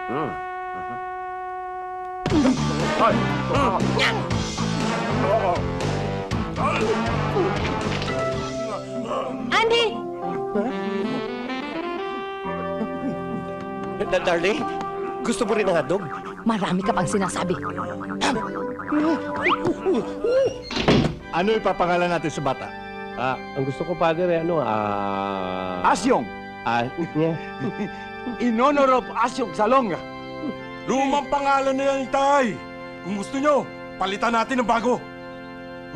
Andy! Darling, gusto mo rin ng hotdog? Marami ka pang sinasabi. Ano ipapangalan natin sa bata? Ang gusto ko, Father, Asyong! In honor of Asyong Salonga. Lumang pangalan na yan, Itay. Kung gusto nyo, palitan natin ng bago.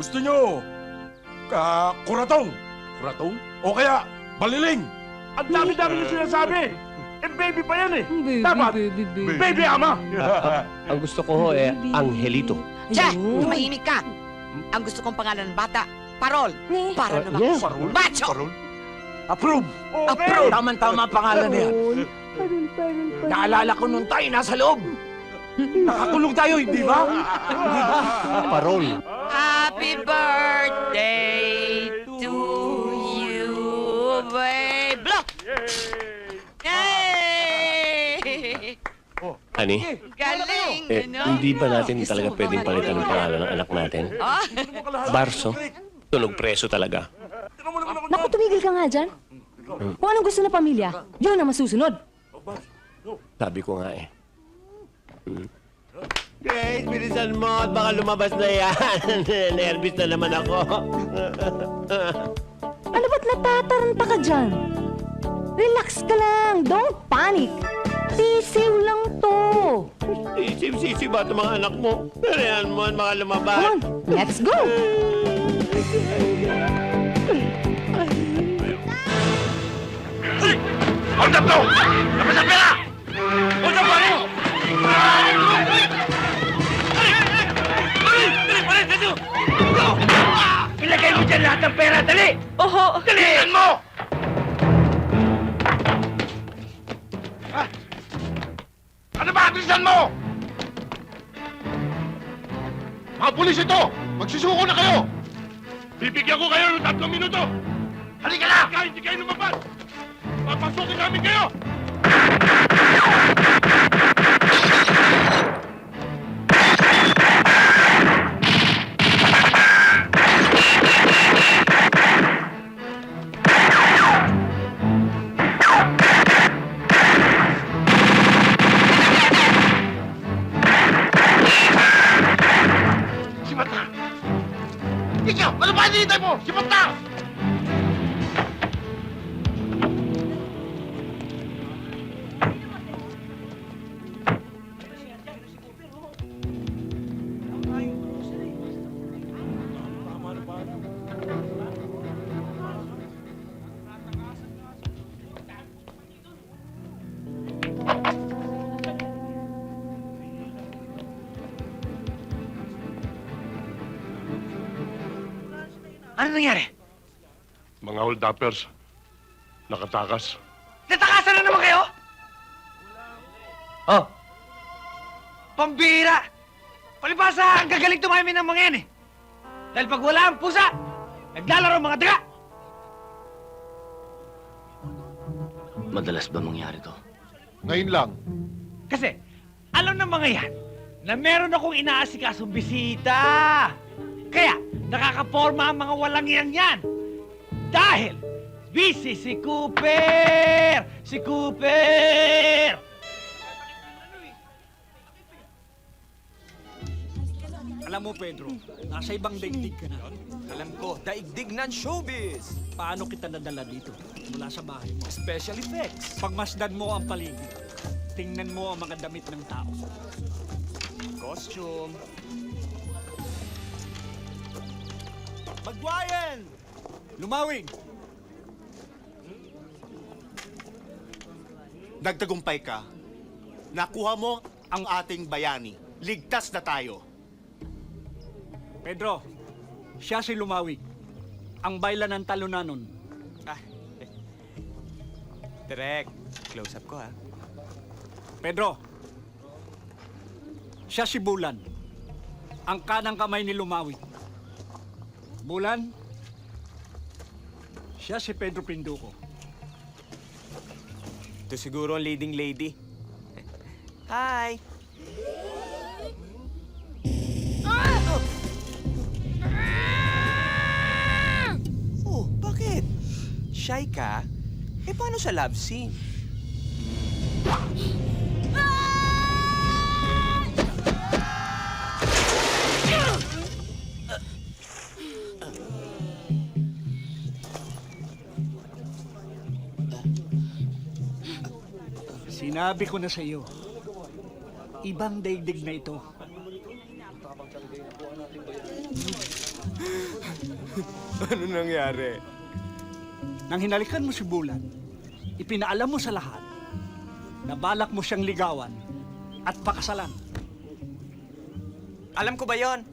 Gusto nyo, kuratong. Kuratong? O kaya, baliling. Ang dami-dami niyo sinasabi! Eh, baby pa yan eh! Dapat, baby ama! Ang gusto ko ho, Angelito. Che! Tumahimik ka! Ang gusto kong pangalan ng bata, Parol. Para naman. Parol? Macho! Parol? Approve! Approve! Tama-tama ang pangalan niya. Naalala ko nung tayo nasa loob. Nakakulong tayo, hindi ba? Parol. Happy birthday to you, babe! Block! Yay! Ani? Galing! ano? Hindi ba natin talaga pwedeng palitan ng pangalan ng anak natin? Ah, Barso, tunog preso talaga. Naku, tumigil ka nga dyan. Kung anong gusto ng pamilya, yun ang masusunod. Sabi ko nga Grace, bilisan mo at baka lumabas na yan. Nervous na naman ako. Ano ba't natataranta ka dyan? Relax ka lang. Don't panic. Sisiw lang to. Sisi ba ito mga anak mo? Pero mo at baka lumabas. Come on, let's go. Hold up to! Labas ang pera! Hold up, pare! Ilagay mo dyan lahat ng pera, dali! Oho. Dalihan mo! Ano ba? Bilisan mo! Mga pulis ito! Magsisuko na kayo! Bibigyan ko kayo ng 3 minuto! Halika na! Kahit hindi kayo lumabas! Papasukin namin kayo! Si Mata! Ikaw! Ano ba hinihintay mo? Si Mata! ano nangyari? Mga hold-uppers, nakatakas. Natakasan na naman kayo? Oh, Pambira! Palibasa, ang gagaling tumami ng mga yan eh. Dahil pag wala ang pusa, naglalaro ang mga daga. Madalas ba mangyari to? Ngayon lang. Kasi, alam ng mga yan na meron akong inaasikasong bisita. Kaya, nakakaporma ang mga walang yan. Dahil, busy si Cooper! Si Cooper! Alam mo, Pedro, nasa ibang daigdig ka na. Alam ko, daigdig ng showbiz. Paano kita nadala dito? Mula sa bahay mo. Special effects. Pagmasdan mo ang paligid. Tingnan mo ang mga damit ng tao. Costume. Magwayan! Lumawing! Nagtagumpay ka. Nakuha mo ang ating bayani. Ligtas na tayo. Pedro, siya si Lumawig. Ang bayla ng talunanon. Direk, close up ko ha. Pedro, siya si Bulan. Ang kanang kamay ni Lumawig. Bulan, siya si Pedro Pinduco. Ito siguro ang leading lady. Hi! Oh, bakit? Shy ka? Eh, paano sa love scene? Sinabi ko na sa iyo, ibang daigdig na ito. Ano nangyari? Nang hinalikan mo si Bulan, ipinaalam mo sa lahat na balak mo siyang ligawan at pakasalan. Alam ko ba yon?